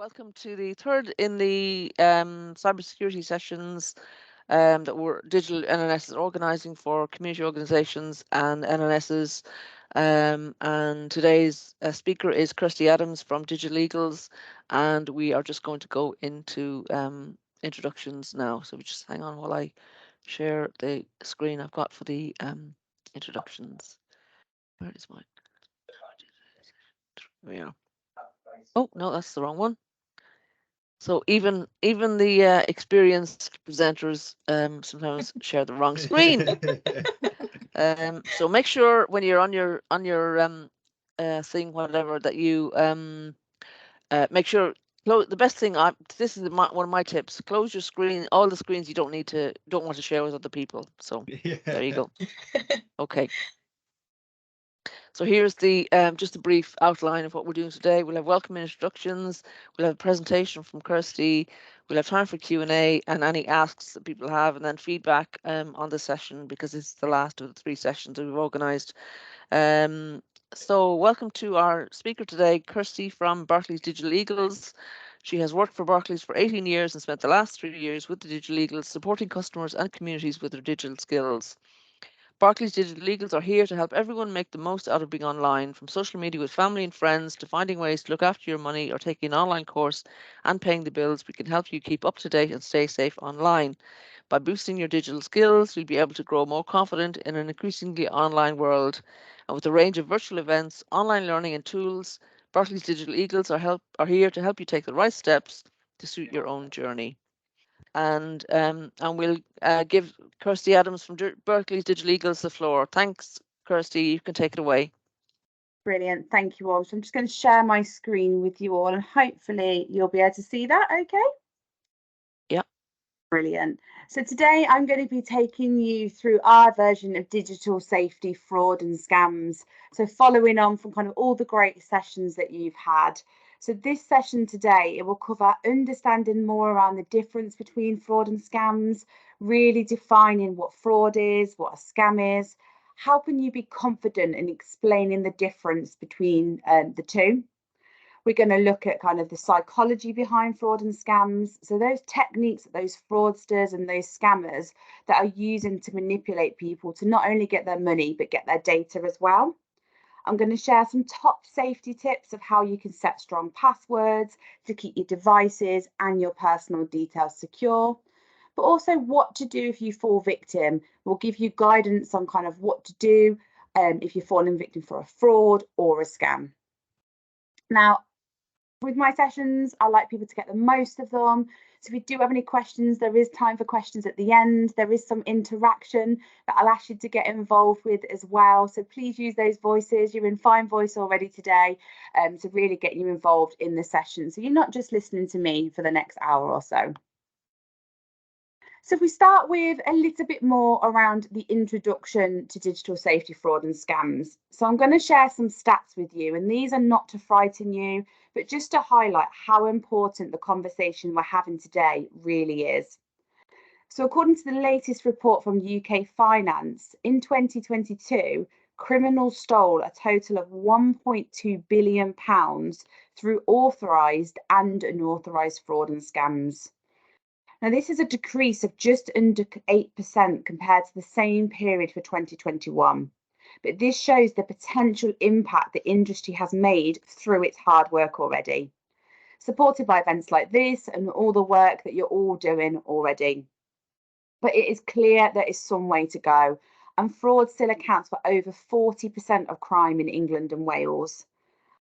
Welcome to the third in the cybersecurity sessions that we're Digital NNS is organising for community organisations and NNSs. And today's speaker is Kirsty Adams from Digital Eagles, and we are just going to go into introductions now. So we just hang on while I share the screen I've got for the introductions. Where is mine? There we are. Oh no, that's the wrong one. So even the experienced presenters sometimes share the wrong screen. So make sure when you're on your thing, whatever, that you make sure the best thing this is one of my tips: close your screen, all the screens you don't want to share with other people. So there you go. Okay. So here's the just a brief outline of what we're doing today. We'll have welcome introductions, we'll have a presentation from Kirsty, we'll have time for Q&A and any asks that people have, and then feedback on the session, because it's the last of the 3 sessions that we've organised. So welcome to our speaker today, Kirsty from Barclays Digital Eagles. She has worked for Barclays for 18 years and spent the last 3 years with the Digital Eagles supporting customers and communities with their digital skills. Barclays Digital Eagles are here to help everyone make the most out of being online, from social media with family and friends to finding ways to look after your money or taking an online course and paying the bills. We can help you keep up to date and stay safe online. By boosting your digital skills, you'll be able to grow more confident in an increasingly online world. And with a range of virtual events, online learning and tools, Barclays Digital Eagles are here to help you take the right steps to suit your own journey. And we'll give Kirsty Adams from Barclays Digital Eagles the floor. Thanks, Kirsty. You can take it away. Brilliant. Thank you all. So I'm just going to share my screen with you all, and hopefully you'll be able to see that okay? Yeah. Brilliant. So today I'm going to be taking you through our version of digital safety, fraud and scams. So following on from kind of all the great sessions that you've had. So this session today, it will cover understanding more around the difference between fraud and scams, really defining what fraud is, what a scam is, helping you be confident in explaining the difference between the two. We're going to look at kind of the psychology behind fraud and scams. So those techniques that those fraudsters and those scammers that are using to manipulate people to not only get their money, but get their data as well. I'm going to share some top safety tips of how you can set strong passwords to keep your devices and your personal details secure, but also what to do if you fall victim. We'll give you guidance on kind of what to do if you're falling victim for a fraud or a scam. Now, with my sessions, I like people to get the most of them. So if you do have any questions, there is time for questions at the end. There is some interaction that I'll ask you to get involved with as well. So please use those voices. You're in fine voice already today to really get you involved in the session. So you're not just listening to me for the next hour or so. So if we start with a little bit more around the introduction to digital safety, fraud and scams. So I'm going to share some stats with you, and these are not to frighten you, but just to highlight how important the conversation we're having today really is. So according to the latest report from UK Finance, in 2022, criminals stole a total of £1.2 billion through authorised and unauthorised fraud and scams. Now, this is a decrease of just under 8% compared to the same period for 2021. But this shows the potential impact the industry has made through its hard work already, supported by events like this and all the work that you're all doing already. But it is clear there is some way to go, and fraud still accounts for over 40% of crime in England and Wales.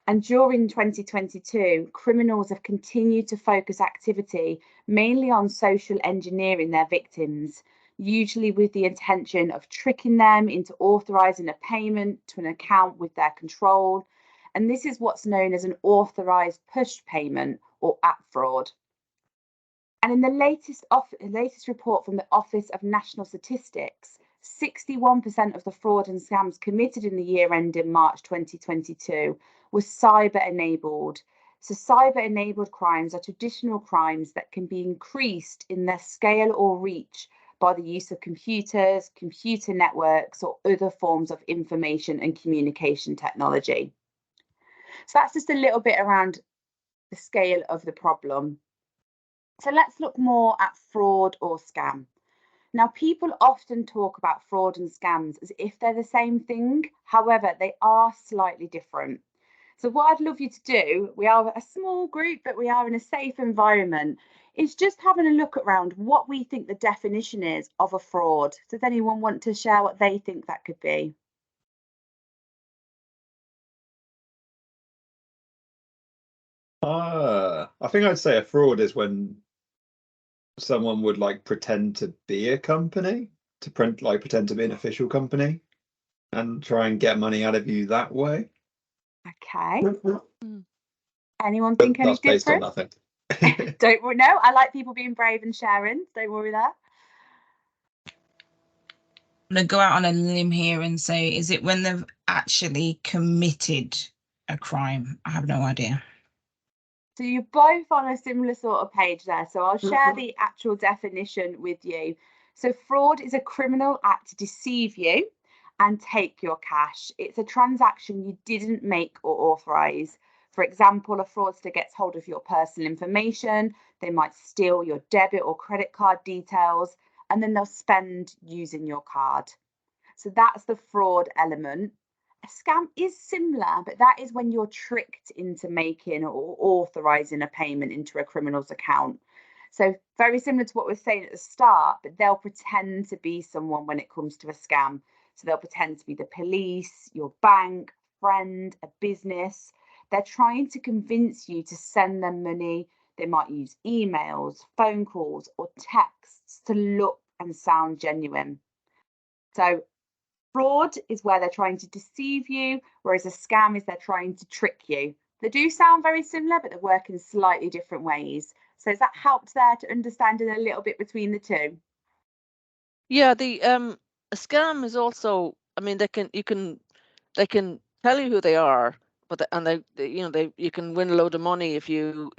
And during 2022, criminals have continued to focus activity mainly on social engineering their victims, usually with the intention of tricking them into authorising a payment to an account with their control. And this is what's known as an authorised push payment or app fraud. And in the latest report from the Office of National Statistics, 61% of the fraud and scams committed in the year ending March 2022 was cyber-enabled. So cyber-enabled crimes are traditional crimes that can be increased in their scale or reach by the use of computers, computer networks, or other forms of information and communication technology. So that's just a little bit around the scale of the problem. So let's look more at fraud or scam. Now, people often talk about fraud and scams as if they're the same thing. However, they are slightly different. So what I'd love you to do, we are a small group, but we are in a safe environment, is just having a look around what we think the definition is of a fraud. Does anyone want to share what they think that could be? I think I'd say a fraud is when someone would like pretend to be a company, pretend to be an official company and try and get money out of you that way. Okay. Mm. Anyone think any That's based on different? nothing. Don't worry. No, I like people being brave and sharing. Don't worry there. I'm going to go out on a limb here and say, is it when they've actually committed a crime? I have no idea. So you're both on a similar sort of page there. So I'll share the actual definition with you. So fraud is a criminal act to deceive you and take your cash. It's a transaction you didn't make or authorize. For example, a fraudster gets hold of your personal information. They might steal your debit or credit card details, and then they'll spend using your card. So that's the fraud element. A scam is similar, but that is when you're tricked into making or authorizing a payment into a criminal's account. So very similar to what we were saying at the start, but they'll pretend to be someone when it comes to a scam. So they'll pretend to be the police, your bank, friend, a business. They're trying to convince you to send them money. They might use emails, phone calls, or texts to look and sound genuine. So fraud is where they're trying to deceive you, whereas a scam is they're trying to trick you. They do sound very similar, but they work in slightly different ways. So has that helped there to understanding a little bit between the two? Yeah, the a scam is also, I mean, they can tell you who they are, but you can win a load of money if you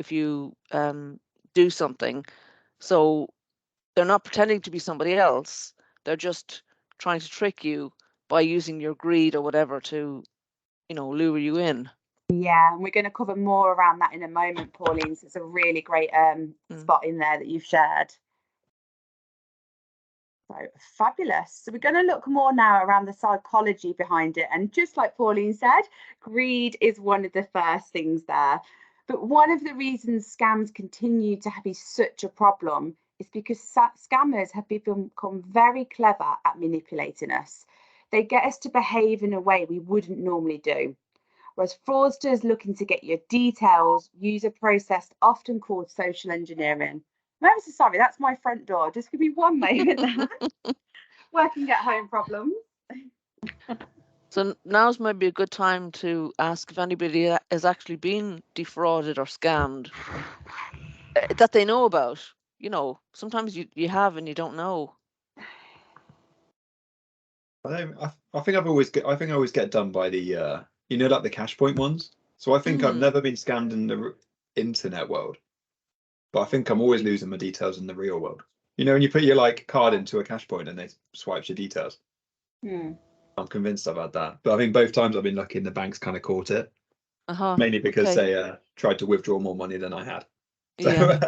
do something. So they're not pretending to be somebody else. They're just trying to trick you by using your greed or whatever to, lure you in. Yeah, and we're going to cover more around that in a moment, Pauline. So it's a really great spot in there that you've shared. So fabulous. So we're going to look more now around the psychology behind it. And just like Pauline said, greed is one of the first things there. But one of the reasons scams continue to be such a problem is because scammers have become very clever at manipulating us. They get us to behave in a way we wouldn't normally do. Whereas fraudsters looking to get your details use a process often called social engineering. I'm so sorry, that's my front door. Just give me one moment there. Working at home problems. So now's maybe a good time to ask if anybody has actually been defrauded or scammed that they know about. Sometimes you have and you don't know. I think I always get done by the like the cash point ones. So I think I've never been scammed in the internet world, but I think I'm always losing my details in the real world. When you put your card into a cash point and they swipe your details. I'm convinced I've had that, but I think both times I've been lucky and the bank's kind of caught it. Mainly because they tried to withdraw more money than I had. So,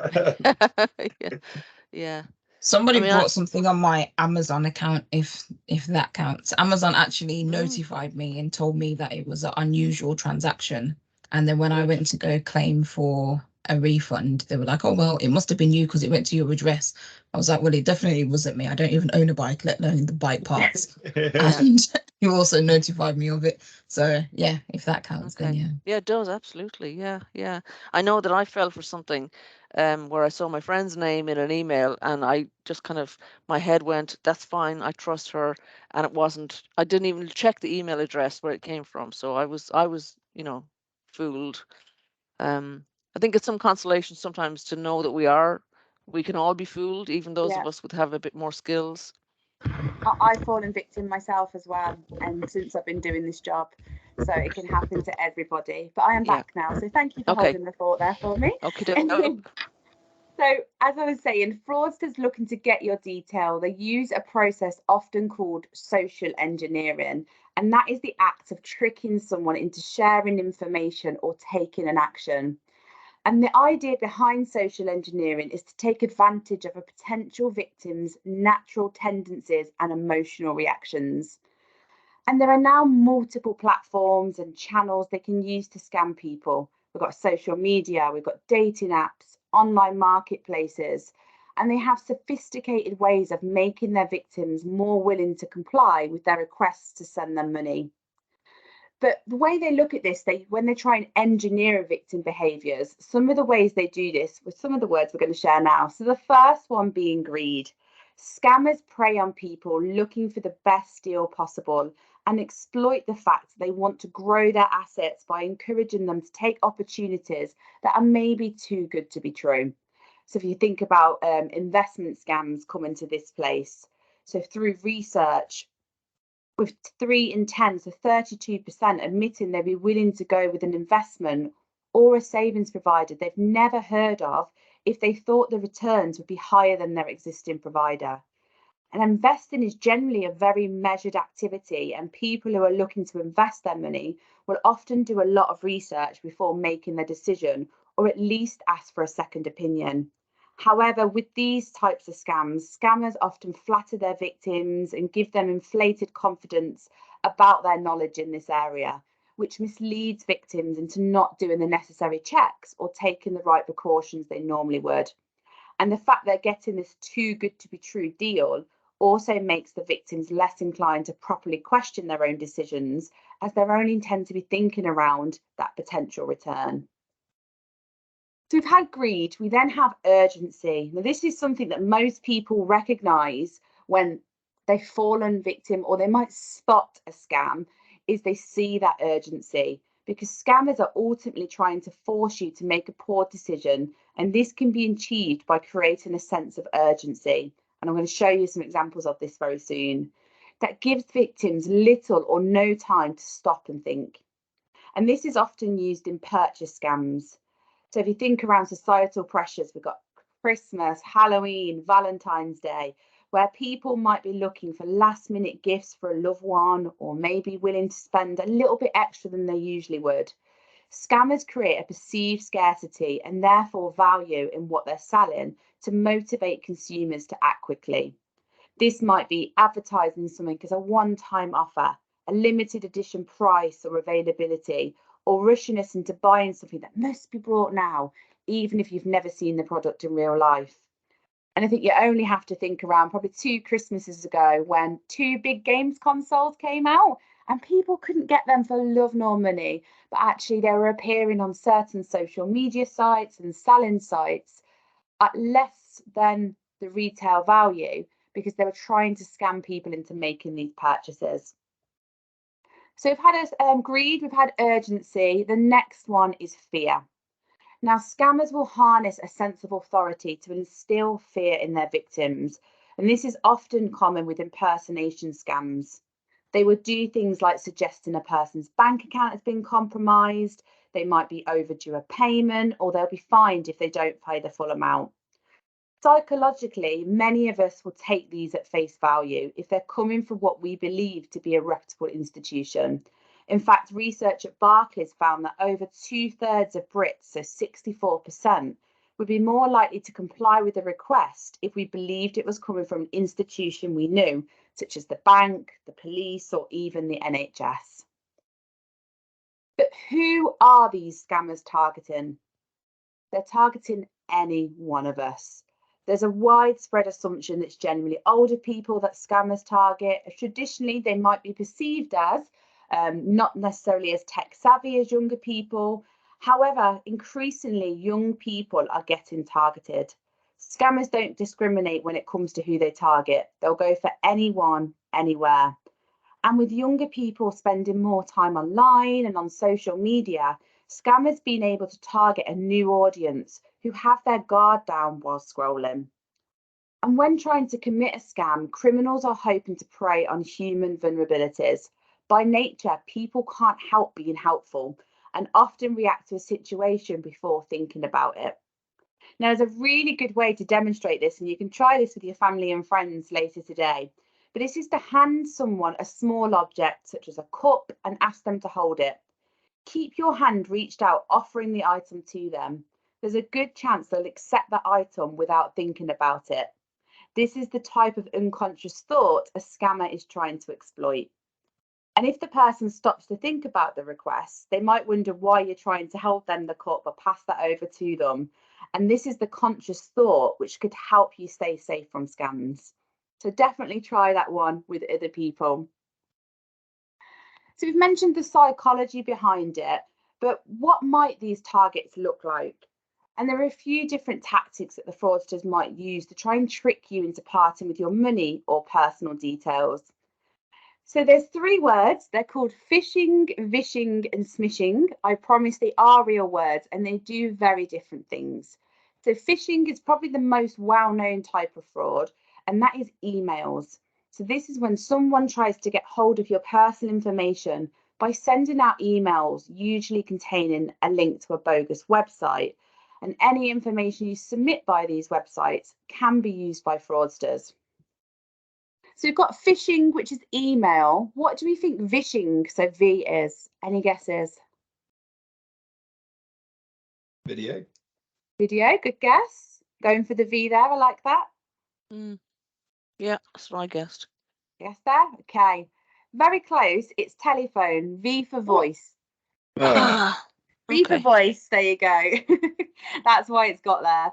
yeah. Yeah. Somebody bought something on my Amazon account, if that counts. Amazon actually notified me and told me that it was an unusual transaction. And then when I went to go claim for a refund, they were like, oh, well, it must have been you because it went to your address. I was like, well, it definitely wasn't me. I don't even own a bike, let alone the bike parts. And you also notified me of it. So, yeah, if that counts, then yeah. Yeah, it does. Absolutely. Yeah. Yeah. I know that I fell for something where I saw my friend's name in an email and I just my head went, that's fine. I trust her. And it wasn't, I didn't even check the email address where it came from. So I was, fooled. I think it's some consolation sometimes to know that we can all be fooled, even those of us would have a bit more skills. I've fallen victim myself as well, and since I've been doing this job, so it can happen to everybody. But I am back now, so thank you for holding the fort there for me. Okay. So as I was saying, fraudsters looking to get your detail, they use a process often called social engineering, and that is the act of tricking someone into sharing information or taking an action. And the idea behind social engineering is to take advantage of a potential victim's natural tendencies and emotional reactions. And there are now multiple platforms and channels they can use to scam people. We've got social media, we've got dating apps, online marketplaces, and they have sophisticated ways of making their victims more willing to comply with their requests to send them money. But the way they look at this, when they try and engineer victim behaviours, some of the ways they do this with some of the words we're going to share now. So the first one being greed. Scammers prey on people looking for the best deal possible and exploit the fact that they want to grow their assets by encouraging them to take opportunities that are maybe too good to be true. So if you think about investment scams coming to this place, so through research, with 3 in 10, so 32% admitting they'd be willing to go with an investment or a savings provider they've never heard of if they thought the returns would be higher than their existing provider. And investing is generally a very measured activity, and people who are looking to invest their money will often do a lot of research before making their decision, or at least ask for a second opinion. However, with these types of scams, scammers often flatter their victims and give them inflated confidence about their knowledge in this area, which misleads victims into not doing the necessary checks or taking the right precautions they normally would. And the fact they're getting this too good to be true deal also makes the victims less inclined to properly question their own decisions, as they're only tend to be thinking around that potential return. So we've had greed, we then have urgency. Now, this is something that most people recognise when they've fallen victim, or they might spot a scam, is they see that urgency, because scammers are ultimately trying to force you to make a poor decision, and this can be achieved by creating a sense of urgency. And I'm going to show you some examples of this very soon. That gives victims little or no time to stop and think. And this is often used in purchase scams. So if you think around societal pressures, we've got Christmas, Halloween, Valentine's Day, where people might be looking for last minute gifts for a loved one, or maybe willing to spend a little bit extra than they usually would. Scammers create a perceived scarcity and therefore value in what they're selling to motivate consumers to act quickly. This might be advertising something as a one-time offer, a limited edition price or availability, or rushing us into buying something that must be brought now, even if you've never seen the product in real life. And I think you only have to think around probably 2 Christmases ago when 2 big games consoles came out and people couldn't get them for love nor money, but actually they were appearing on certain social media sites and selling sites at less than the retail value, because they were trying to scam people into making these purchases. So we've had greed, we've had urgency. The next one is fear. Now, scammers will harness a sense of authority to instill fear in their victims, and this is often common with impersonation scams. They would do things like suggesting a person's bank account has been compromised, they might be overdue a payment, or they'll be fined if they don't pay the full amount. Psychologically, many of us will take these at face value if they're coming from what we believe to be a reputable institution. In fact, research at Barclays found that over 2/3 of Brits, so 64%, would be more likely to comply with a request if we believed it was coming from an institution we knew, such as the bank, the police, or even the NHS. But who are these scammers targeting? They're targeting any one of us. There's a widespread assumption that it's generally older people that scammers target. Traditionally, they might be perceived as not necessarily as tech savvy as younger people. However, increasingly, young people are getting targeted. Scammers don't discriminate when it comes to who they target. They'll go for anyone, anywhere. And with younger people spending more time online and on social media, scammers being able to target a new audience who have their guard down while scrolling. And when trying to commit a scam, criminals are hoping to prey on human vulnerabilities. By nature, people can't help being helpful and often react to a situation before thinking about it. Now, there's a really good way to demonstrate this, and you can try this with your family and friends later today. But this is to hand someone a small object, such as a cup, and ask them to hold it. Keep your hand reached out, offering the item to them. there's a good chance they'll accept that item without thinking about it. This is the type of unconscious thought a scammer is trying to exploit. And if the person stops to think about the request, they might wonder why you're trying to help them look up or pass that over to them. And this is the conscious thought which could help you stay safe from scams. So definitely try that one with other people. So we've mentioned the psychology behind it, but what might these targets look like? And there are a few different tactics that the fraudsters might use to try and trick you into parting with your money or personal details. So there's 3 words. They're called phishing, vishing, and smishing. I promise they are real words and they do very different things. So phishing is probably the most well-known type of fraud, and that is emails. So this is when someone tries to get hold of your personal information by sending out emails, usually containing a link to a bogus website. And any information you submit by these websites can be used by fraudsters. So we've got phishing, which is email. What do we think vishing, so V, is? Any guesses? Video. Video, good guess. Going for the V there, I like that. Yeah, that's what I guessed. Yes, there, okay. Very close, it's telephone, V for voice. V for Okay. voice, there you go. That's why it's got there.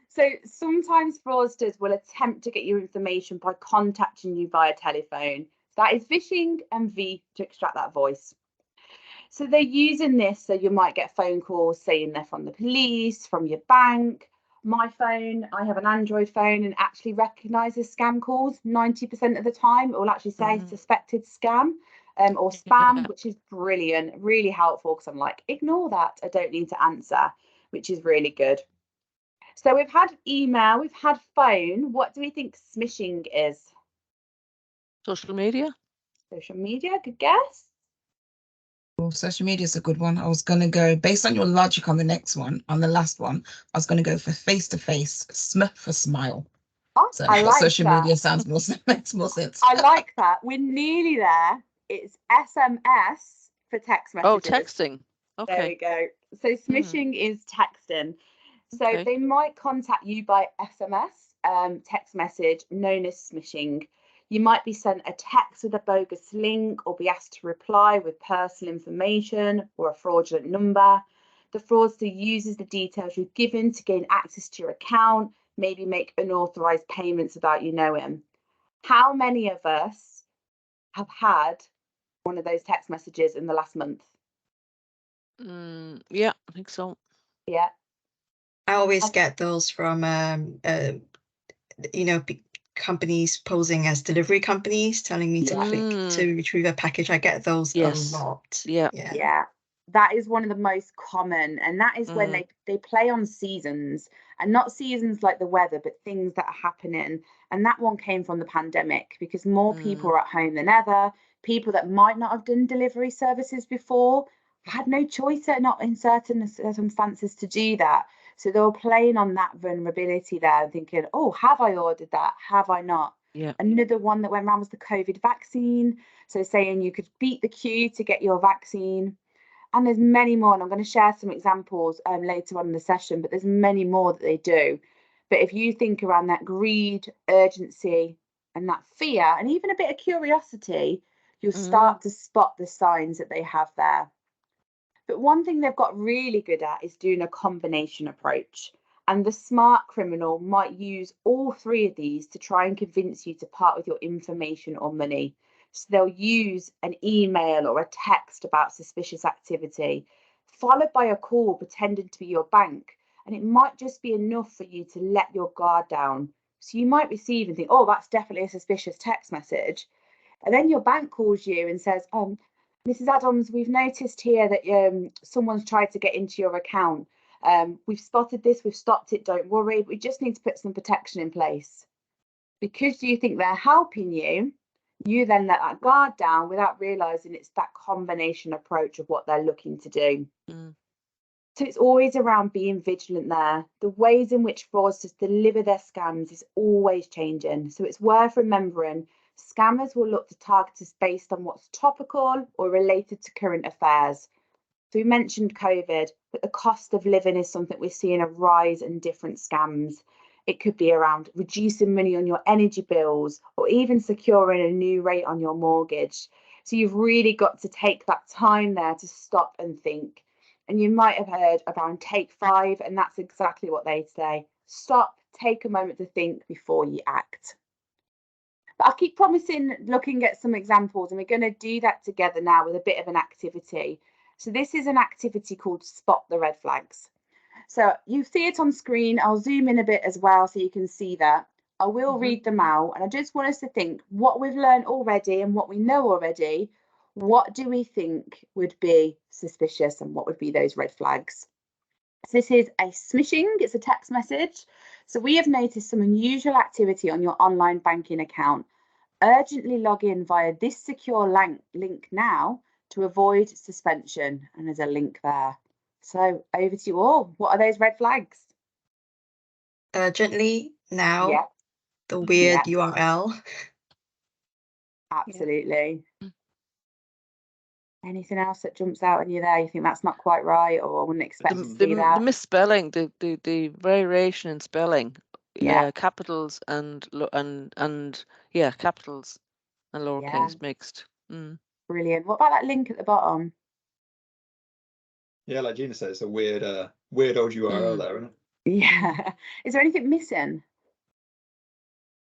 So sometimes fraudsters will attempt to get your information by contacting you via telephone. That is phishing, and V to extract that voice. So they're using this so you might get phone calls saying they're from the police, from your bank. My phone, I have an Android phone, and actually recognises scam calls 90% of the time. It will actually say suspected scam or spam, which is brilliant, really helpful, because I'm like, ignore that. I don't need to answer, which is really good. So we've had email, we've had phone. What do we think smishing is? Social media? Social media, good guess. Well, social media is a good one. I was going to go, based on your logic on the next one, on the last one, I was going to go for face-to-face, for smile. Oh, So I like social that. media sounds more, makes more sense. I like that. We're nearly there. It's SMS for text messages. Oh, texting. Okay. There we go. So smishing is texting. So Okay. they might contact you by SMS, text message, known as smishing. You might be sent a text with a bogus link or be asked to reply with personal information or a fraudulent number. The fraudster uses the details you've given to gain access to your account, maybe make unauthorized payments without you knowing. How many of us have had one of those text messages in the last month? Yeah, I think so. Yeah. I always get those from, companies posing as delivery companies telling me to click to retrieve a package. I get those a lot. Yeah. That is one of the most common, and that is when they play on seasons, and not seasons like the weather, but things that are happening. And that one came from the pandemic, because more people are at home than ever. People that might not have done delivery services before had no choice, not in certain circumstances, to do that. So they were playing on that vulnerability there and thinking, oh, have I ordered that? Have I not? Yeah. Another one that went around was the COVID vaccine. So saying you could beat the queue to get your vaccine. And there's many more, and I'm going to share some examples later on in the session, but there's many more that they do. But if you think around that greed, urgency, and that fear, and even a bit of curiosity, you'll start to spot the signs that they have there. But one thing they've got really good at is doing a combination approach. And the smart criminal might use all 3 of these to try and convince you to part with your information or money. So they'll use an email or a text about suspicious activity, followed by a call pretending to be your bank. And it might just be enough for you to let your guard down. So you might receive and think, oh, that's definitely a suspicious text message. And then your bank calls you and says, Mrs. Adams, we've noticed here that someone's tried to get into your account. We've spotted this, we've stopped it, don't worry. We just need to put some protection in place. Because you think they're helping you, you then let that guard down without realising it's that combination approach of what they're looking to do. So it's always around being vigilant there. The ways in which fraudsters deliver their scams is always changing. So it's worth remembering scammers will look to target us based on what's topical or related to current affairs. So we mentioned COVID, but the cost of living is something we're seeing a rise in different scams. It could be around reducing money on your energy bills or even securing a new rate on your mortgage. So you've really got to take that time there to stop and think. And you might have heard around Take 5, and that's exactly what they say. Stop, take a moment to think before you act. But I'll keep promising looking at some examples, and we're going to do that together now with a bit of an activity. So this is an activity called Spot the Red Flags. So you see it on screen. I'll zoom in a bit as well so you can see that. I will read them out, and I just want us to think what we've learned already and what we know already. What do we think would be suspicious and what would be those red flags? So this is a smishing, it's a text message. So we have noticed some unusual activity on your online banking account. Urgently log in via this secure link now to avoid suspension. And there's a link there. So over to you all. What are those red flags? Urgently now. Yeah. The weird Yeah. URL. Absolutely. Anything else that jumps out at you there? You think that's not quite right, or I wouldn't expect to see that? The misspelling, the variation in spelling, Yeah. capitals and yeah, capitals and lowercase mixed. Brilliant. What about that link at the bottom? Yeah, like Gina said, it's a weird old URL there, isn't it? Yeah. Is there anything missing?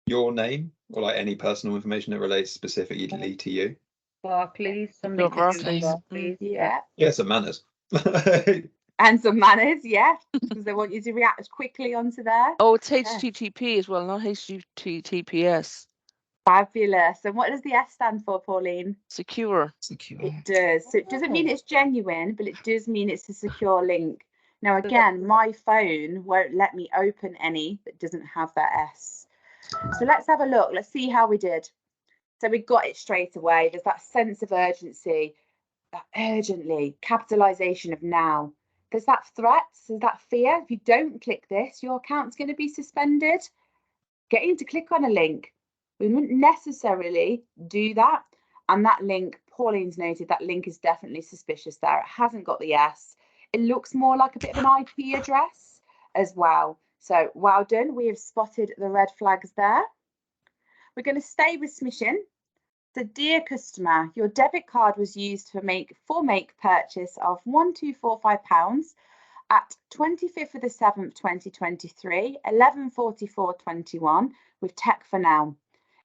Your name or like any personal information that relates specifically to you. Barclays, something Your to do with Barclays. Barclays. Yeah. Yeah, some manners. And some manners, yeah, because they want you to react as quickly onto there. Oh, it's HTTP as well, not HTTPS. Fabulous. And what does the S stand for, Pauline? Secure. It does. So it doesn't mean it's genuine, but it does mean it's a secure link. Now, again, my phone won't let me open any that doesn't have that S. So let's have a look. Let's see how we did. So we got it straight away. There's that sense of urgency, that urgently, capitalization of now. There's that threat, there's that fear. If you don't click this, your account's going to be suspended. Getting to click on a link, we wouldn't necessarily do that. And that link, Pauline's noted, that link is definitely suspicious there. It hasn't got the S. It looks more like a bit of an IP address as well. So well done. We have spotted the red flags there. We're going to stay with smishing. So, dear customer, your debit card was used for make purchase of £1245 at 25th of the 7th, 2023, 11:44:21 with Tech for Now.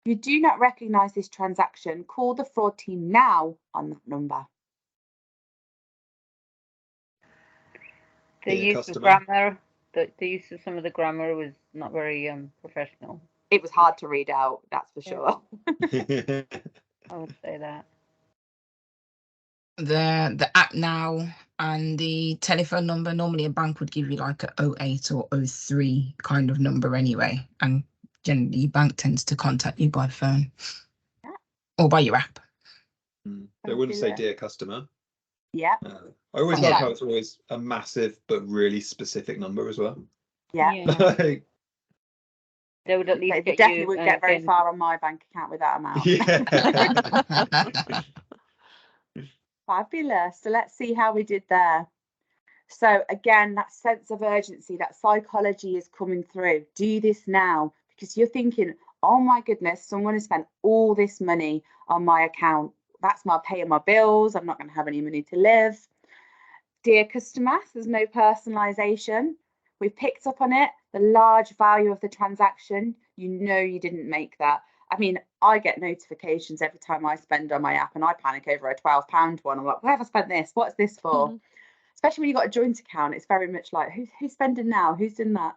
If you do not recognise this transaction, call the fraud team now on that number. The use of grammar, the use of some of the grammar was not very professional. It was hard to read out, that's for sure. I would say that. The app now and the telephone number, normally a bank would give you like a 08 or 03 kind of number anyway, and generally bank tends to contact you by phone or by your app. They wouldn't say dear customer. Yeah. I always love how it's always a massive but really specific number as well. Yeah. They would at least they definitely wouldn't get very far on my bank account with that amount. Yeah. Fabulous. So let's see how we did there. So again, that sense of urgency, that psychology is coming through. Do this now, because you're thinking, oh my goodness, someone has spent all this money on my account. That's my paying my bills. I'm not going to have any money to live. Dear customer, there's no personalization. We've picked up on it. The large value of the transaction, you know you didn't make that. I mean, I get notifications every time I spend on my app and I panic over a £12 one. I'm like, where have I spent this? What's this for? Especially when you've got a joint account, it's very much like, who's spending now? Who's doing that?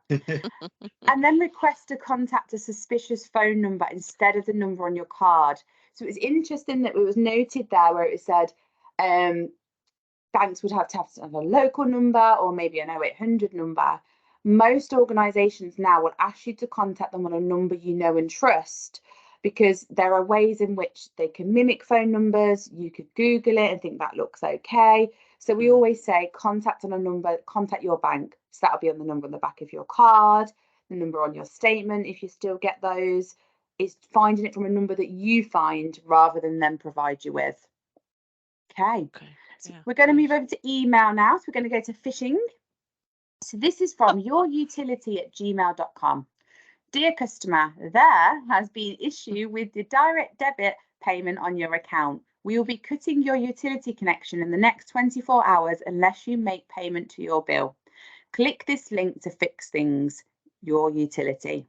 And then request to contact a suspicious phone number instead of the number on your card. So it was interesting that it was noted there where it said banks would have to have a local number or maybe an 0800 number. Most organisations now will ask you to contact them on a number you know and trust, because there are ways in which they can mimic phone numbers. You could Google it and think that looks okay. So we always say contact on a number, contact your bank. So that'll be on the number on the back of your card, the number on your statement, if you still get those. It's finding it from a number that you find rather than them provide you with. Okay. So we're going to move over to email now. So we're going to go to phishing. So this is from yourutility@gmail.com. Dear customer, there has been issue with the direct debit payment on your account. We will be cutting your utility connection in the next 24 hours unless you make payment to your bill. Click this link to fix things. Your utility.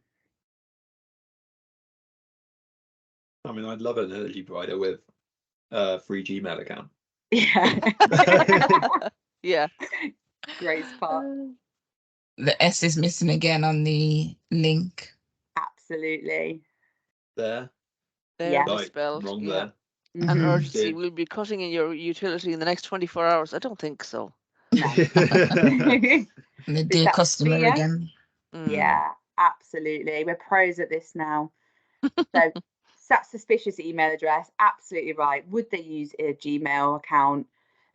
I mean, I'd love an energy provider with free Gmail account. Yeah. Yeah. Great spot. The S is missing again on the link. Absolutely. There. Yeah. Misspelled. Wrong Yeah. there. An Mhm. urgency. We'll be cutting in your utility in the next 24 hours. I don't think so. No. And the Is dear that customer clear? again. Yeah, absolutely. We're pros at this now. So that suspicious email address, absolutely right. Would they use a Gmail account?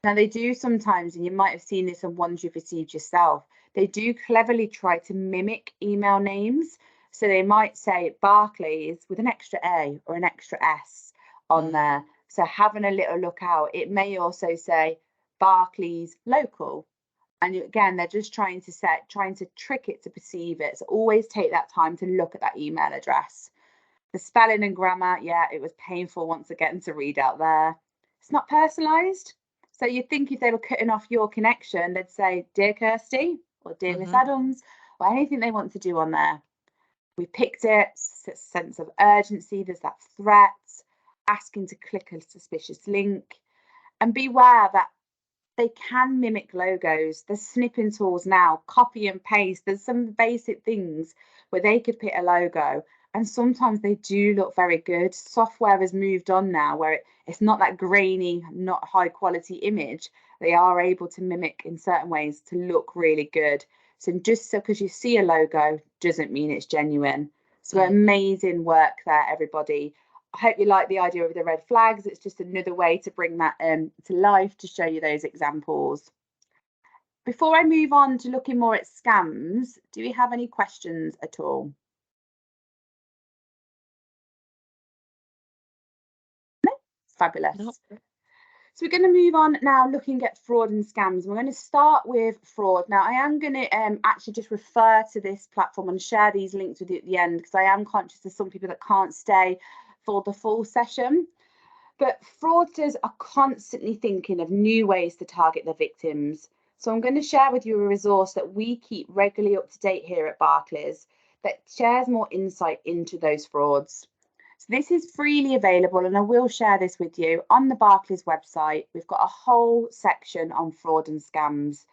Now they do sometimes, and you might have seen this on ones you've received yourself. They do cleverly try to mimic email names. So they might say Barclays with an extra A or an extra S on there. So having a little look out. It may also say Barclays local. And again, they're just trying to trick it to perceive it. So always take that time to look at that email address. The spelling and grammar, yeah, it was painful once again to read out there. It's not personalised. So you'd think if they were cutting off your connection, they'd say, Dear Kirsty, or Dear Miss Adams, or anything they want to do on there. We picked it, sense of urgency, there's that threat, asking to click a suspicious link. And beware that they can mimic logos. There's snipping tools now, copy and paste. There's some basic things where they could put a logo, and sometimes they do look very good. Software has moved on now where it's not that grainy, not high quality image. They are able to mimic in certain ways to look really good. So just so because you see a logo doesn't mean it's genuine. So amazing work there, everybody. I hope you like the idea of the red flags. It's just another way to bring that to life to show you those examples. Before I move on to looking more at scams, do we have any questions at all? No? Fabulous. Nope. So we're going to move on now looking at fraud and scams. We're going to start with fraud. Now, I am going to actually just refer to this platform and share these links with you at the end because I am conscious there's some people that can't stay for the full session. But fraudsters are constantly thinking of new ways to target their victims. So I'm going to share with you a resource that we keep regularly up to date here at Barclays that shares more insight into those frauds. So this is freely available, and I will share this with you on the Barclays website. We've got a whole section on fraud and scams.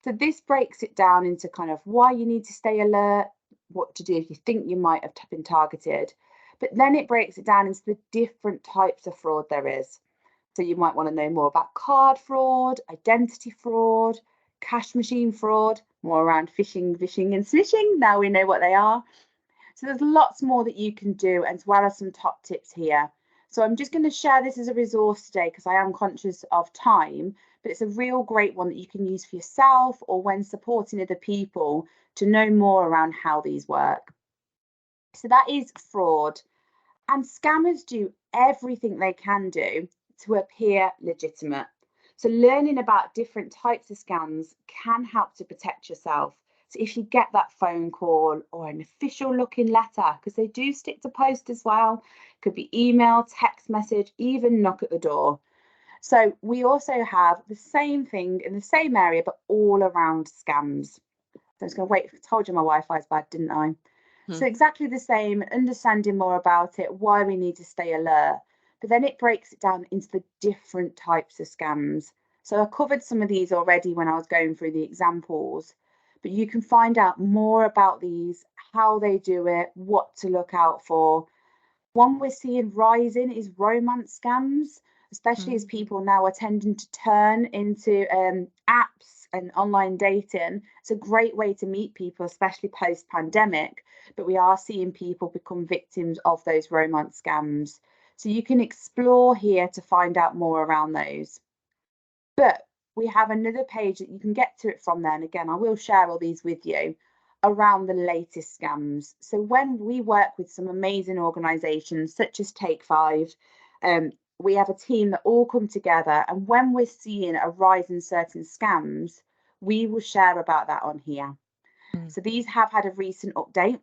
So this breaks it down into kind of why you need to stay alert, what to do if you think you might have been targeted. But then it breaks it down into the different types of fraud there is. So you might want to know more about card fraud, identity fraud, cash machine fraud, more around phishing, vishing and smishing. Now we know what they are. So there's lots more that you can do, as well as some top tips here. So I'm just going to share this as a resource today because I am conscious of time, but it's a real great one that you can use for yourself or when supporting other people to know more around how these work. So that is fraud. And scammers do everything they can do to appear legitimate. So learning about different types of scams can help to protect yourself. So if you get that phone call or an official looking letter, because they do stick to post as well, could be email, text message, even knock at the door. So we also have the same thing in the same area, but all around scams. So I was going to wait. I told you my Wi-Fi is bad, didn't I? So exactly the same, understanding more about it, why we need to stay alert. But then it breaks it down into the different types of scams. So I covered some of these already when I was going through the examples, but you can find out more about these, how they do it, what to look out for. One we're seeing rising is romance scams, especially as people now are tending to turn into apps and online dating. It's a great way to meet people, especially post-pandemic, but we are seeing people become victims of those romance scams. So you can explore here to find out more around those. But we have another page that you can get to it from there. And again, I will share all these with you around the latest scams. So when we work with some amazing organisations such as Take 5, we have a team that all come together, and when we're seeing a rise in certain scams, we will share about that on here. So these have had a recent update.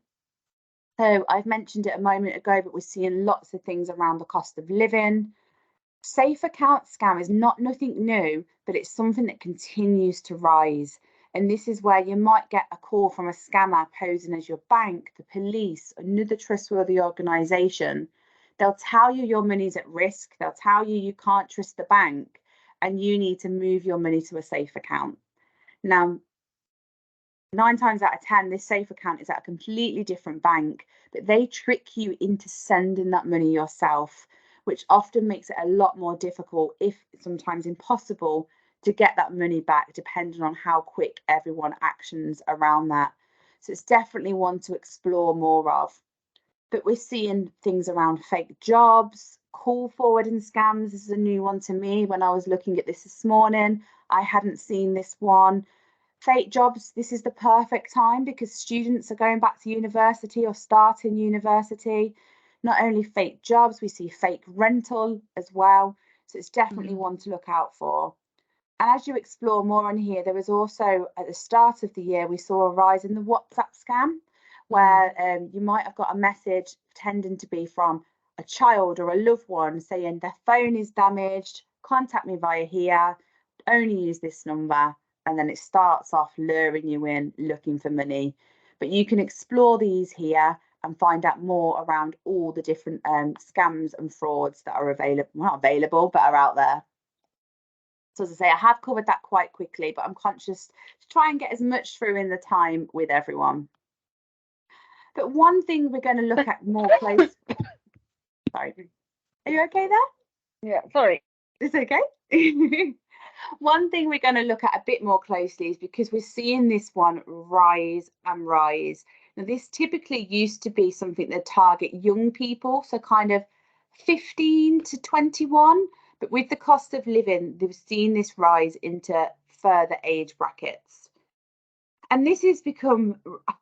So I've mentioned it a moment ago, but we're seeing lots of things around the cost of living. Safe account scam is nothing new, but it's something that continues to rise. And this is where you might get a call from a scammer posing as your bank, the police, another trustworthy organisation. They'll tell you your money's at risk. They'll tell you you can't trust the bank and you need to move your money to a safe account. Now, 9 times out of 10, this safe account is at a completely different bank, but they trick you into sending that money yourself, which often makes it a lot more difficult, if sometimes impossible, to get that money back, depending on how quick everyone actions around that. So it's definitely one to explore more of. But we're seeing things around fake jobs, call forwarding scams. This is a new one to me. When I was looking at this morning, I hadn't seen this one. Fake jobs, this is the perfect time because students are going back to university or starting university. Not only fake jobs, we see fake rental as well. So it's definitely one to look out for. And as you explore more on here, there was also, at the start of the year, we saw a rise in the WhatsApp scam, where you might have got a message pretending to be from a child or a loved one saying their phone is damaged, contact me via here, only use this number. And then it starts off luring you in, looking for money. But you can explore these here and find out more around all the different scams and frauds that are available, well, not available, but are out there. So as I say, I have covered that quite quickly, but I'm conscious to try and get as much through in the time with everyone. But one thing we're going to look at more close. Sorry, are you okay there? Yeah, sorry. It's okay. One thing we're going to look at a bit more closely is because we're seeing this one rise and rise. Now, this typically used to be something that target young people, so kind of 15 to 21. But with the cost of living, they've seen this rise into further age brackets. And this has become, I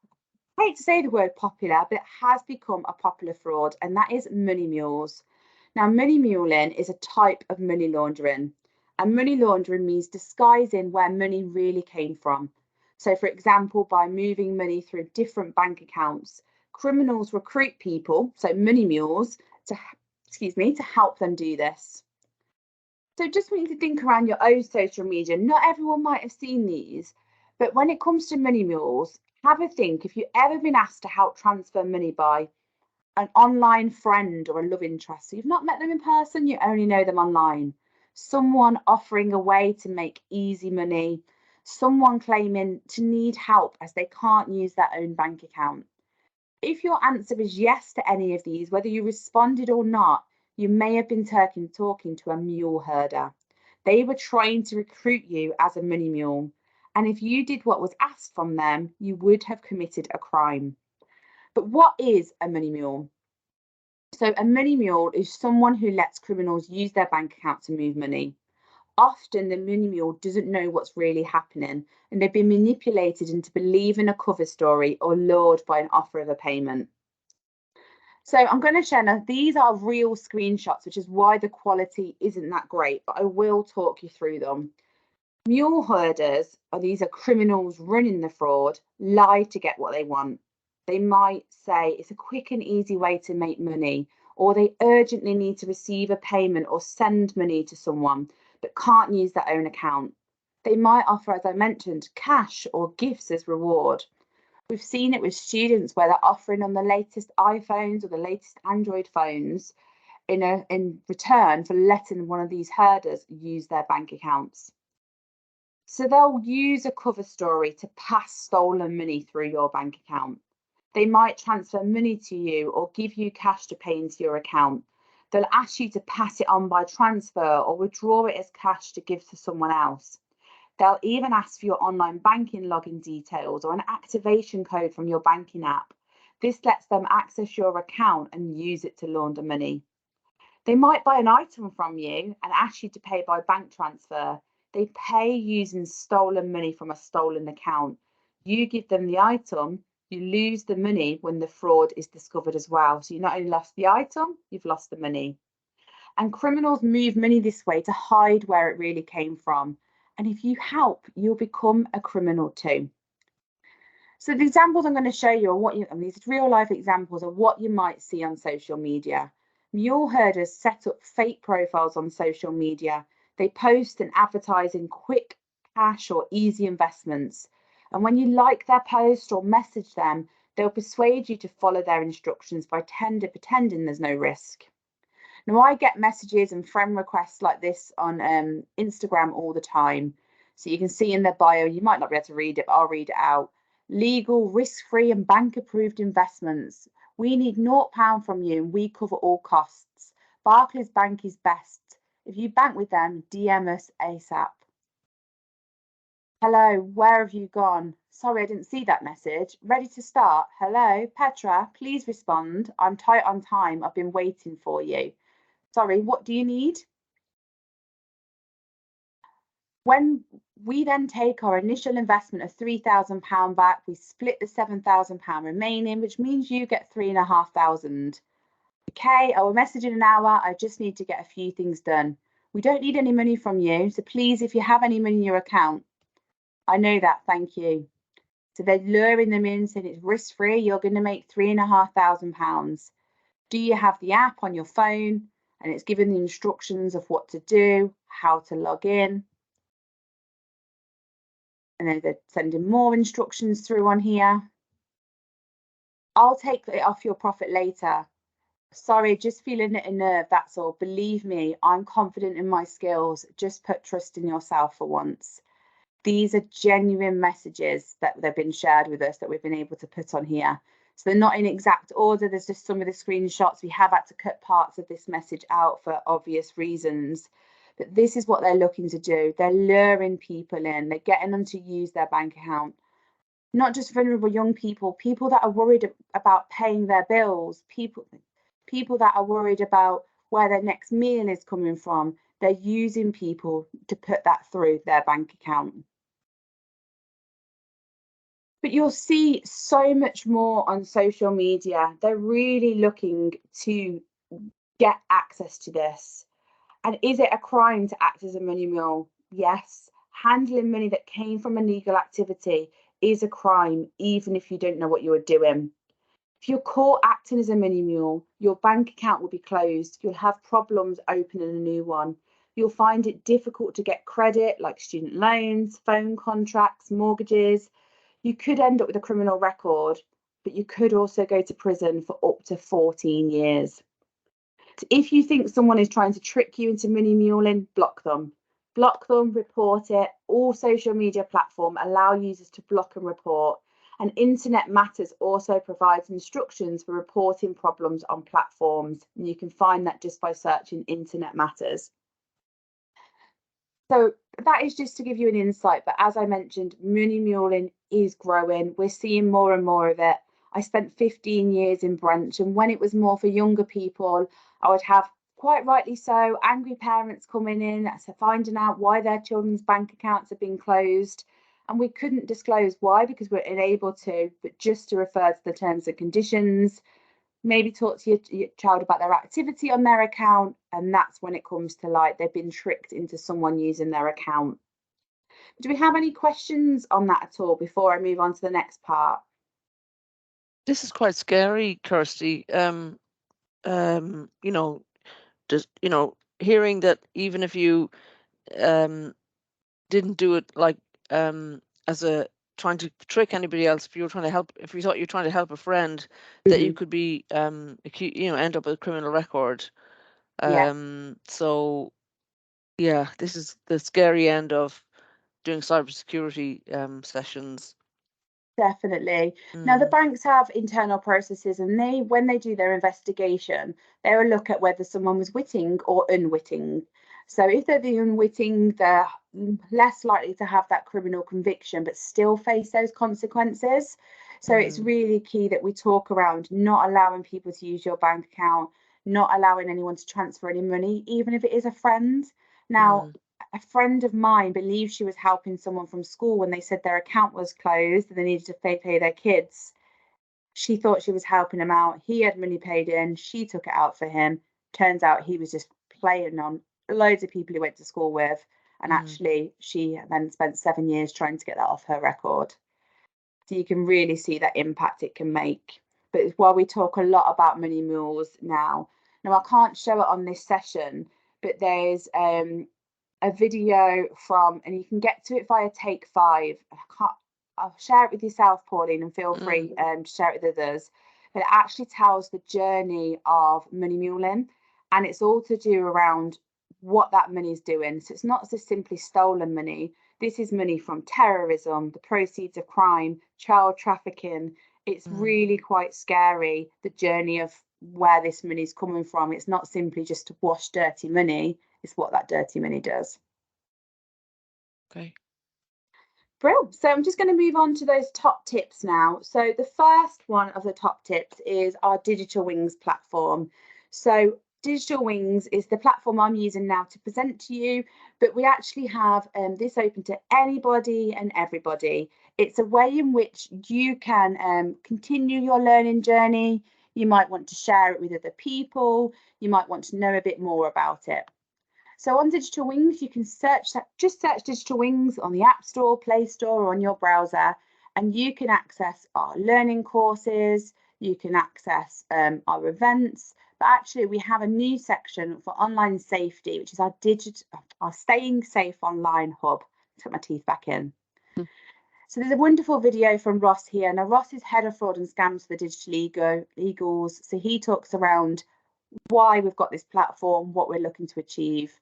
hate to say the word popular, but it has become a popular fraud, and that is money mules. Now, money muling is a type of money laundering. And money laundering means disguising where money really came from. So, for example, by moving money through different bank accounts, criminals recruit people, so money mules, to help them do this. So just want you to think around your own social media. Not everyone might have seen these, but when it comes to money mules, have a think if you've ever been asked to help transfer money by an online friend or a love interest. So you've not met them in person, you only know them online. Someone offering a way to make easy money, someone claiming to need help as they can't use their own bank account. If your answer is yes to any of these, whether you responded or not, you may have been talking to a mule herder. They were trying to recruit you as a money mule. And if you did what was asked from them, you would have committed a crime. But what is a money mule? So a money mule is someone who lets criminals use their bank account to move money. Often the money mule doesn't know what's really happening, and they've been manipulated into believing a cover story or lured by an offer of a payment. So I'm going to share now, these are real screenshots, which is why the quality isn't that great, but I will talk you through them. Mule herders, these are criminals running the fraud, lie to get what they want. They might say it's a quick and easy way to make money, or they urgently need to receive a payment or send money to someone, but can't use their own account. They might offer, as I mentioned, cash or gifts as reward. We've seen it with students where they're offering on the latest iPhones or the latest Android phones in return for letting one of these herders use their bank accounts. So they'll use a cover story to pass stolen money through your bank account. They might transfer money to you or give you cash to pay into your account. They'll ask you to pass it on by transfer or withdraw it as cash to give to someone else. They'll even ask for your online banking login details or an activation code from your banking app. This lets them access your account and use it to launder money. They might buy an item from you and ask you to pay by bank transfer. They pay using stolen money from a stolen account. You give them the item, you lose the money when the fraud is discovered as well. So you not only lost the item, you've lost the money. And criminals move money this way to hide where it really came from. And if you help, you'll become a criminal too. So the examples I'm going to show you are these real life examples of what you might see on social media. Mule herders set up fake profiles on social media. They post and advertise in quick cash or easy investments. And when you like their post or message them, they'll persuade you to follow their instructions by pretending there's no risk. Now, I get messages and friend requests like this on Instagram all the time. So you can see in their bio, you might not be able to read it, but I'll read it out. Legal, risk-free and bank-approved investments. We need £0 from you and we cover all costs. Barclays Bank is best. If you bank with them, DM us ASAP. Hello, where have you gone? Sorry, I didn't see that message. Ready to start? Hello, Petra, please respond. I'm tight on time. I've been waiting for you. Sorry, what do you need? When we then take our initial investment of £3,000 back, we split the £7,000 remaining, which means you get £3,500. Okay, I will message in an hour. I just need to get a few things done. We don't need any money from you, so please, if you have any money in your account, I know that, thank you. So they're luring them in, saying it's risk-free, you're going to make £3,500. Do you have the app on your phone? And it's giving the instructions of what to do, how to log in. And then they're sending more instructions through on here. I'll take it off your profit later. Sorry, just feeling it a nerve, that's all. Believe me, I'm confident in my skills. Just put trust in yourself for once. These are genuine messages that they've been shared with us that we've been able to put on here. So they're not in exact order. There's just some of the screenshots. We have had to cut parts of this message out for obvious reasons. But this is what they're looking to do. They're luring people in. They're getting them to use their bank account. Not just vulnerable young people, people that are worried about paying their bills, people that are worried about where their next meal is coming from. They're using people to put that through their bank account. But you'll see so much more on social media. They're really looking to get access to this. And is it a crime to act as a money mule? Yes. Handling money that came from illegal activity is a crime, even if you don't know what you are doing. If you're caught acting as a money mule, your bank account will be closed. You'll have problems opening a new one. You'll find it difficult to get credit, like student loans, phone contracts, mortgages. You could end up with a criminal record, but you could also go to prison for up to 14 years. So if you think someone is trying to trick you into money muling, block them. Block them, report it. All social media platforms allow users to block and report. And Internet Matters also provides instructions for reporting problems on platforms. And you can find that just by searching Internet Matters. So that is just to give you an insight. But as I mentioned, money muling is growing. We're seeing more and more of it. I spent 15 years in branch, and when it was more for younger people, I would have, quite rightly so, angry parents coming in, so finding out why their children's bank accounts have been closed. And we couldn't disclose why, because we're unable to, but just to refer to the terms and conditions, maybe talk to your child about their activity on their account, and that's when it comes to light. They've been tricked into someone using their account. Do we have any questions on that at all before I move on to the next part? This is quite scary, Kirsty. You know, just hearing that even if you didn't do it like as a trying to trick anybody else, if you were trying to help, if you thought you were trying to help a friend, that you could be end up with a criminal record. So yeah, this is the scary end of doing cybersecurity sessions. Definitely. Now, the banks have internal processes, and when they do their investigation, they will look at whether someone was witting or unwitting. So if they're the unwitting, they're less likely to have that criminal conviction, but still face those consequences. So it's really key that we talk around not allowing people to use your bank account, not allowing anyone to transfer any money, even if it is a friend. Now, a friend of mine believed she was helping someone from school when they said their account was closed and they needed to pay their kids. She thought she was helping him out. He had money paid in. She took it out for him. Turns out he was just playing on loads of people who went to school with, and actually she then spent 7 years trying to get that off her record. So you can really see that impact it can make. But while we talk a lot about money mules now I can't show it on this session, but there's a video from, and you can get to it via Take 5. I'll share it with yourself, Pauline, and feel free to share it with others. But it actually tells the journey of money muling, and it's all to do around what that money is doing. So it's not just simply stolen money. This is money from terrorism, the proceeds of crime, child trafficking. It's really quite scary, the journey of where this money is coming from. It's not simply just to wash dirty money, it's what that dirty money does. Okay. Brilliant. So I'm just going to move on to those top tips now. So the first one of the top tips is our Digital Wings platform. So Digital Wings is the platform I'm using now to present to you, but we actually have this open to anybody and everybody. It's a way in which you can continue your learning journey. You might want to share it with other people. You might want to know a bit more about it. So on Digital Wings, you can just search Digital Wings on the App Store, Play Store, or on your browser, and you can access our learning courses, you can access our events, but actually we have a new section for online safety, which is our Staying Safe Online Hub. Let's put my teeth back in. So there's a wonderful video from Ross here. Now, Ross is head of fraud and scams for the Digital Eagles. So he talks around why we've got this platform, what we're looking to achieve.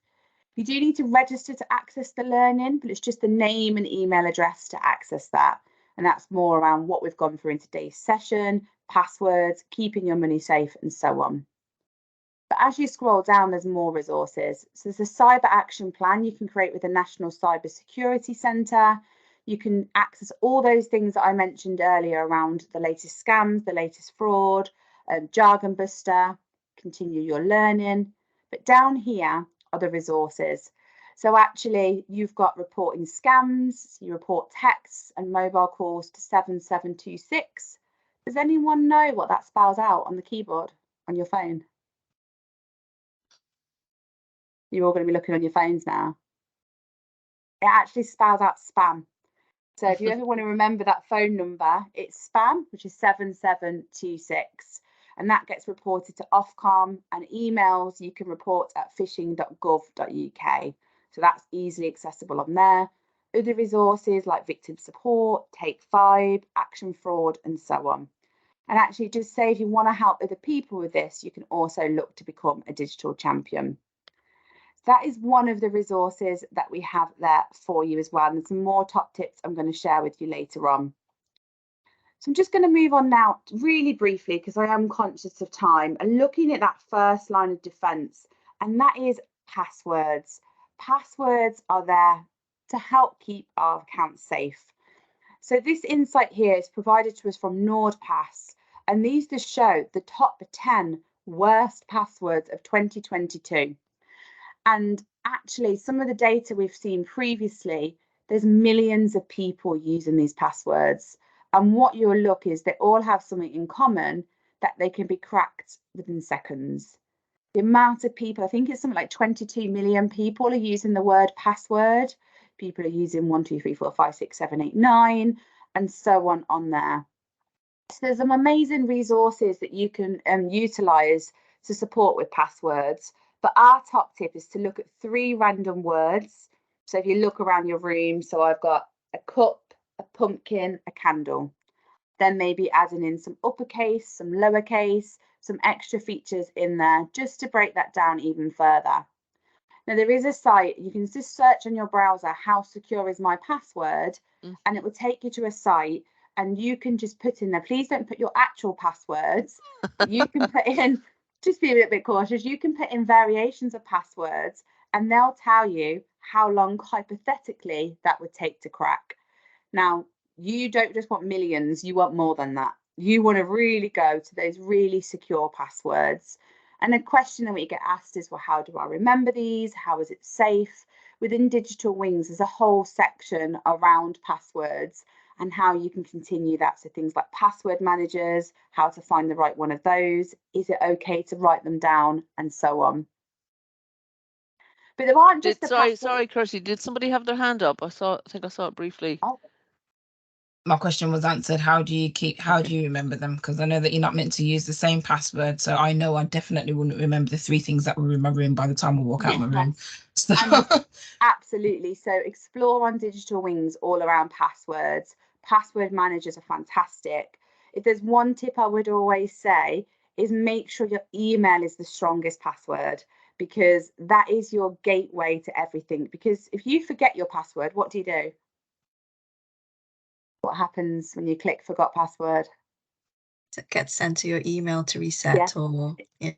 You do need to register to access the learning, but it's just the name and email address to access that. And that's more around what we've gone through in today's session, passwords, keeping your money safe, and so on. But as you scroll down, there's more resources. So there's a cyber action plan you can create with the National Cyber Security Centre. You can access all those things that I mentioned earlier around the latest scams, the latest fraud, jargon buster, continue your learning. But down here are the resources. So actually you've got reporting scams, so you report texts and mobile calls to 7726. Does anyone know what that spells out on the keyboard on your phone? You're all going to be looking on your phones now. It actually spells out spam. So if you ever want to remember that phone number, it's spam, which is 7726. And that gets reported to Ofcom, and emails you can report at phishing.gov.uk. So that's easily accessible on there. Other resources like victim support, Take 5, action fraud, and so on. And actually just say if you want to help other people with this, you can also look to become a digital champion. That is one of the resources that we have there for you as well. And there's some more top tips I'm going to share with you later on. So I'm just going to move on now really briefly, because I am conscious of time, and looking at that first line of defense, and that is passwords. Passwords are there to help keep our accounts safe. So this insight here is provided to us from NordPass, and these just show the top 10 worst passwords of 2022. And actually, some of the data we've seen previously, there's millions of people using these passwords. And what you'll look is they all have something in common, that they can be cracked within seconds. The amount of people, I think it's something like 22 million people are using the word password. People are using 1, 2, 3, 4, 5, 6, 7, 8, 9, and so on there. So there's some amazing resources that you can utilise to support with passwords. But our top tip is to look at 3 random words. So if you look around your room, so I've got a cup, a pumpkin, a candle. Then maybe adding in some uppercase, some lowercase, some extra features in there, just to break that down even further. Now there is a site, you can just search on your browser, how secure is my password, and it will take you to a site, and you can just put in there, please don't put your actual passwords, but you can put in, just be a little bit cautious, you can put in variations of passwords, and they'll tell you how long hypothetically that would take to crack. Now, you don't just want millions, you want more than that. You want to really go to those really secure passwords. And a question that we get asked is, well, how do I remember these? How is it safe? Within Digital Wings, there's a whole section around passwords and how you can continue that. So things like password managers, how to find the right one of those, is it okay to write them down, and so on. But there aren't just the sorry, Kirsty, did somebody have their hand up? I think I saw it briefly. Oh. My question was answered. How do you remember them? Because I know that you're not meant to use the same password. So I know I definitely wouldn't remember the 3 things that were in my room by the time I walk out my room. So absolutely. So explore on Digital Wings all around passwords. Password managers are fantastic. If there's one tip I would always say is make sure your email is the strongest password, because that is your gateway to everything. Because if you forget your password, what do? What happens when you click forgot password? It gets sent to your email to reset.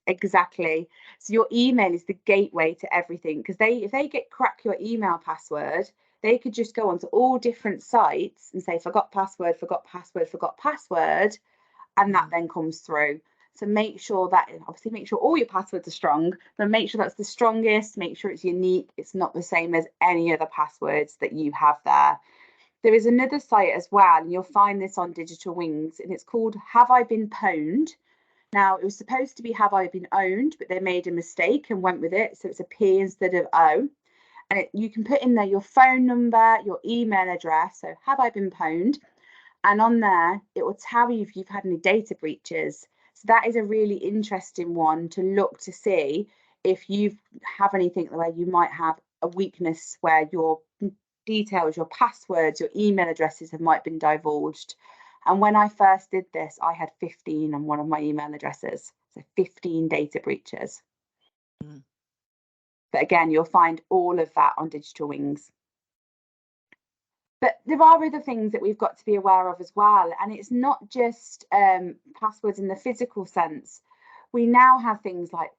Exactly. So your email is the gateway to everything, because if they crack your email password, they could just go onto all different sites and say forgot password, forgot password, forgot password, and that then comes through. So make sure all your passwords are strong, but make sure that's the strongest, make sure it's unique, it's not the same as any other passwords that you have there. There is another site as well, and you'll find this on Digital Wings, and it's called Have I Been Pwned? Now, it was supposed to be Have I Been Owned, but they made a mistake and went with it, so it's a P instead of O. And you can put in there your phone number, your email address, so Have I Been Pwned? And on there, it will tell you if you've had any data breaches. So that is a really interesting one to look to see if you have anything where you might have a weakness where your details, your passwords, your email addresses might been divulged. And when I first did this, I had 15 on one of my email addresses, so 15 data breaches. But again, you'll find all of that on Digital Wings. But there are other things that we've got to be aware of as well. And it's not just passwords in the physical sense. We now have things like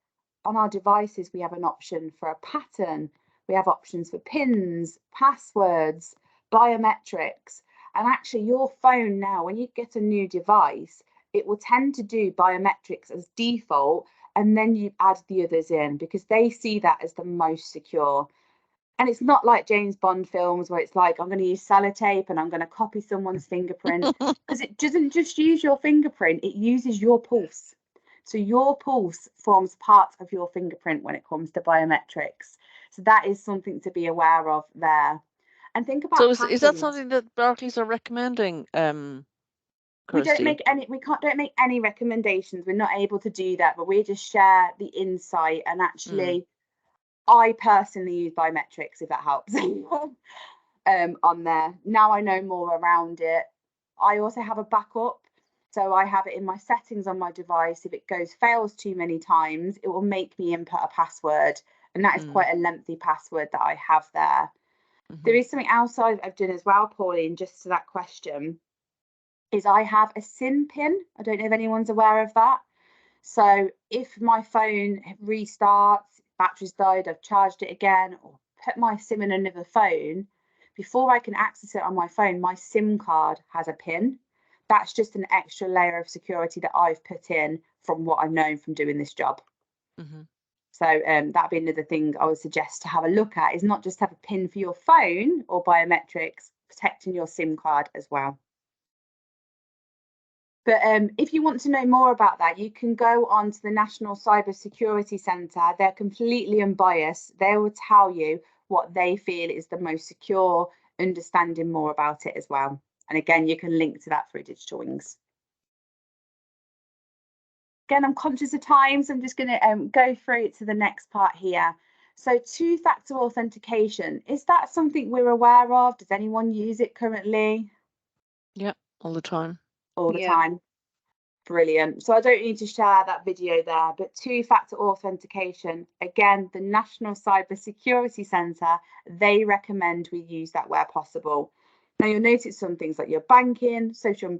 on our devices, we have an option for a pattern. We have options for pins, passwords, biometrics. And actually your phone now, when you get a new device, it will tend to do biometrics as default, and then you add the others in because they see that as the most secure. And it's not like James Bond films where it's like, I'm going to use sellotape and I'm going to copy someone's fingerprint, because it doesn't just use your fingerprint, it uses your pulse. So your pulse forms part of your fingerprint when it comes to biometrics. So that is something to be aware of there. And think about is that something that Barclays are recommending? We don't make any recommendations. We're not able to do that, but we just share the insight. And actually, I personally use biometrics, if that helps, on there. Now I know more around it. I also have a backup. So I have it in my settings on my device. If it fails too many times, it will make me input a password. And that is quite a lengthy password that I have there. There is something else I've done as well, Pauline, just to that question, is I have a SIM pin. I don't know if anyone's aware of that. So if my phone restarts, battery's died, I've charged it again, or put my SIM in another phone, before I can access it on my phone, my SIM card has a pin. That's just an extra layer of security that I've put in from what I've known from doing this job. So that'd be another thing I would suggest to have a look at, is not just have a pin for your phone or biometrics, protecting your SIM card as well. But if you want to know more about that, you can go on to the National Cyber Security Centre. They're completely unbiased. They will tell you what they feel is the most secure, understanding more about it as well. And again, you can link to that through Digital Wings. Again, I'm conscious of time, so I'm just going to go through to the next part here. So two-factor authentication, is that something we're aware of? Does anyone use it currently? Yeah, all the time. All the time. Brilliant. So I don't need to share that video there, but two-factor authentication, again, the National Cyber Security Centre, they recommend we use that where possible. Now you'll notice some things like your banking, social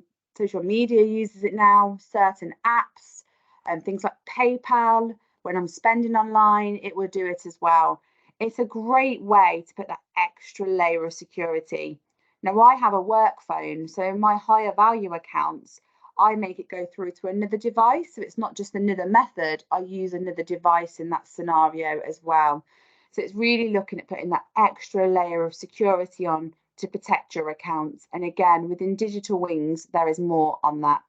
media uses it now, certain apps, and things like PayPal. When I'm spending online, it will do it as well. It's a great way to put that extra layer of security. Now I have a work phone, so in my higher value accounts, I make it go through to another device. So it's not just another method, I use another device in that scenario as well. So it's really looking at putting that extra layer of security on to protect your accounts. And again, within Digital Wings, there is more on that.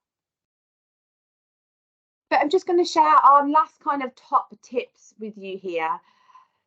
But I'm just going to share our last kind of top tips with you here.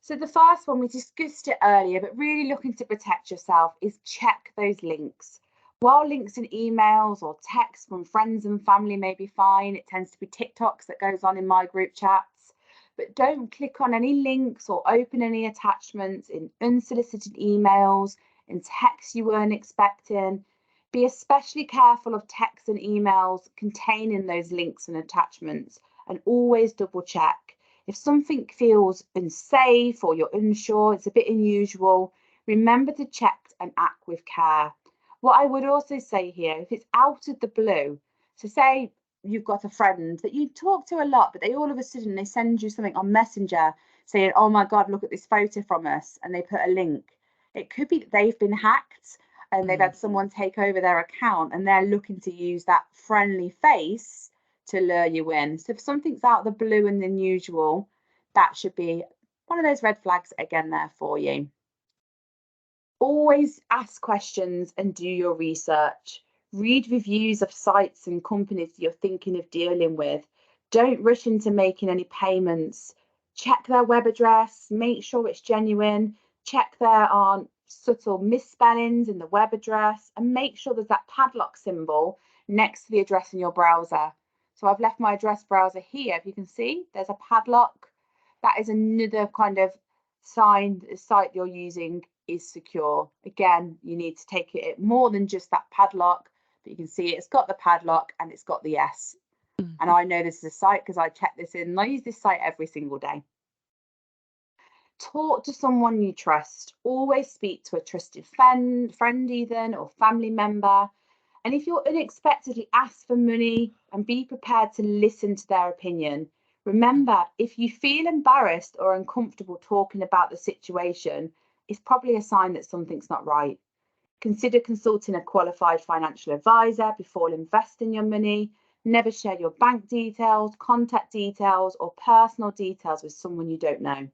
So the first one, we discussed it earlier, but really looking to protect yourself is check those links. While links in emails or texts from friends and family may be fine, it tends to be TikToks that goes on in my group chats. But don't click on any links or open any attachments in unsolicited emails, in texts you weren't expecting. Be especially careful of texts and emails containing those links and attachments, and always double check. If something feels unsafe or you're unsure, it's a bit unusual, remember to check and act with care. What I would also say here, if it's out of the blue, so say you've got a friend that you talk to a lot, but they all of a sudden they send you something on Messenger saying, oh my God, look at this photo from us, and they put a link. It could be that they've been hacked and they've had someone take over their account and they're looking to use that friendly face to lure you in. So if something's out of the blue and unusual, that should be one of those red flags again there for you. Always ask questions and do your research. Read reviews of sites and companies you're thinking of dealing with. Don't rush into making any payments. Check their web address, make sure it's genuine, check there aren't subtle misspellings in the web address, and make sure there's that padlock symbol next to the address in your browser. So I've left my address browser here. If you can see, there's a padlock. That is another kind of sign that the site you're using is secure. Again, you need to take it more than just that padlock, but you can see it's got the padlock and it's got the S. And I know this is a site because I check this in and I use this site every single day. Talk to someone you trust. Always speak to a trusted friend even, or family member. And if you're unexpectedly asked for money, and be prepared to listen to their opinion. Remember, if you feel embarrassed or uncomfortable talking about the situation, it's probably a sign that something's not right. Consider consulting a qualified financial advisor before investing your money. Never share your bank details, contact details, or personal details with someone you don't know.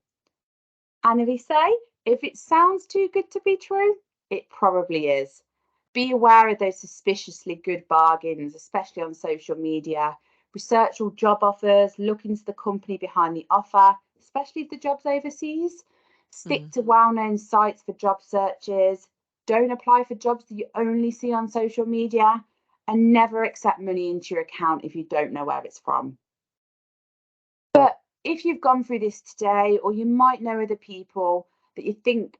And if it sounds too good to be true, it probably is. Be aware of those suspiciously good bargains, especially on social media. Research all job offers, look into the company behind the offer, especially if the job's overseas. Stick to well-known sites for job searches. Don't apply for jobs that you only see on social media, and never accept money into your account if you don't know where it's from. But if you've gone through this today, or you might know other people that you think,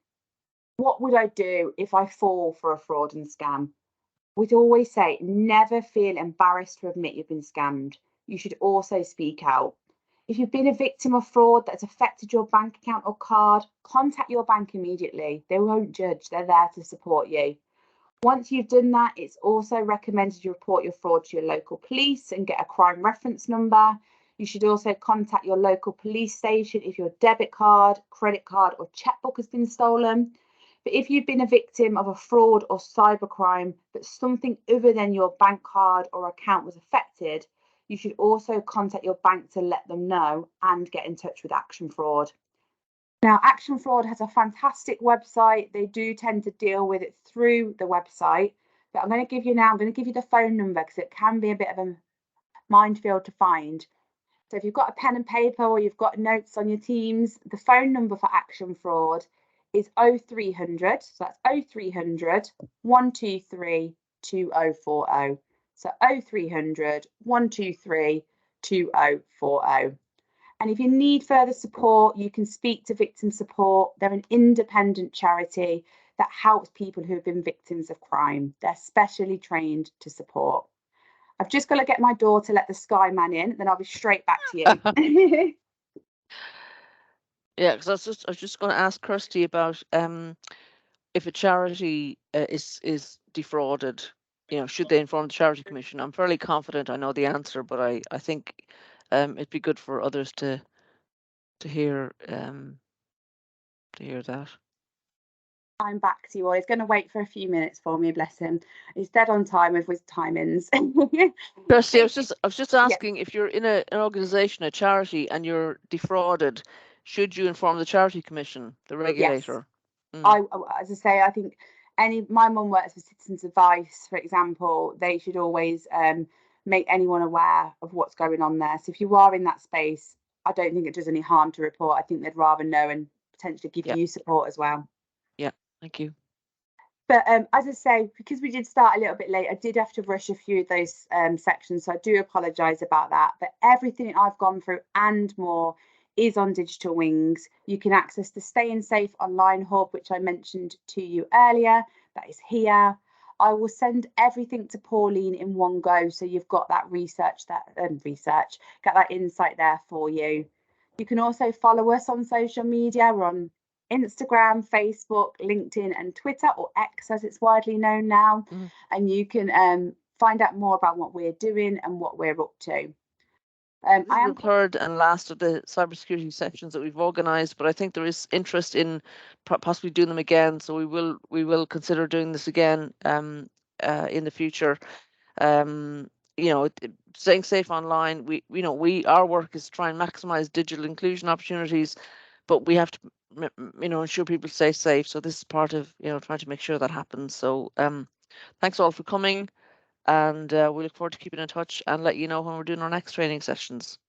what would I do if I fall for a fraud and scam? We'd always say, never feel embarrassed to admit you've been scammed. You should also speak out. If you've been a victim of fraud that's affected your bank account or card, contact your bank immediately. They won't judge, they're there to support you. Once you've done that, it's also recommended you report your fraud to your local police and get a crime reference number. You should also contact your local police station if your debit card, credit card, or checkbook has been stolen. But if you've been a victim of a fraud or cybercrime, but something other than your bank card or account was affected, you should also contact your bank to let them know and get in touch with Action Fraud. Now, Action Fraud has a fantastic website. They do tend to deal with it through the website. But I'm going to give you the phone number because it can be a bit of a minefield to find. So if you've got a pen and paper or you've got notes on your Teams, the phone number for Action Fraud is 0300. So that's 0300 123 2040. So 0300 123 2040. And if you need further support, you can speak to Victim Support. They're an independent charity that helps people who have been victims of crime. They're specially trained to support. I've just got to get my door to let the Sky Man in, then I'll be straight back to you. Yeah, because I was just going to ask Kirsty about if a charity is defrauded, should they inform the Charity Commission? I'm fairly confident I know the answer, but I think it'd be good for others to hear that. I'm back to you all. He's going to wait for a few minutes for me, bless him. He's dead on time with his timings. Kirsty, I was just asking, if you're in an organisation, a charity, and you're defrauded, should you inform the Charity Commission, the regulator? Yes. As I say, I think my mum works for Citizens Advice, for example. They should always make anyone aware of what's going on there. So if you are in that space, I don't think it does any harm to report. I think they'd rather know and potentially give Yeah. you support as well. Thank you. But as I say, because we did start a little bit late, I did have to rush a few of those sections, so I do apologise about that. But everything I've gone through and more is on Digital Wings. You can access the Staying Safe online hub, which I mentioned to you earlier. That is here. I will send everything to Pauline in one go, so you've got that get that insight there for you. You can also follow us on social media. We're on Instagram, Facebook, LinkedIn, and Twitter, or X as it's widely known now. And you can find out more about what we're doing and what we're up to. This is the third and last of the cybersecurity sections that we've organised, but I think there is interest in possibly doing them again. So we will consider doing this again in the future. Staying safe online. Our work is to try and maximise digital inclusion opportunities, but we have to ensure people stay safe. So this is part of trying to make sure that happens. So thanks all for coming. And we look forward to keeping in touch and let you know when we're doing our next training sessions.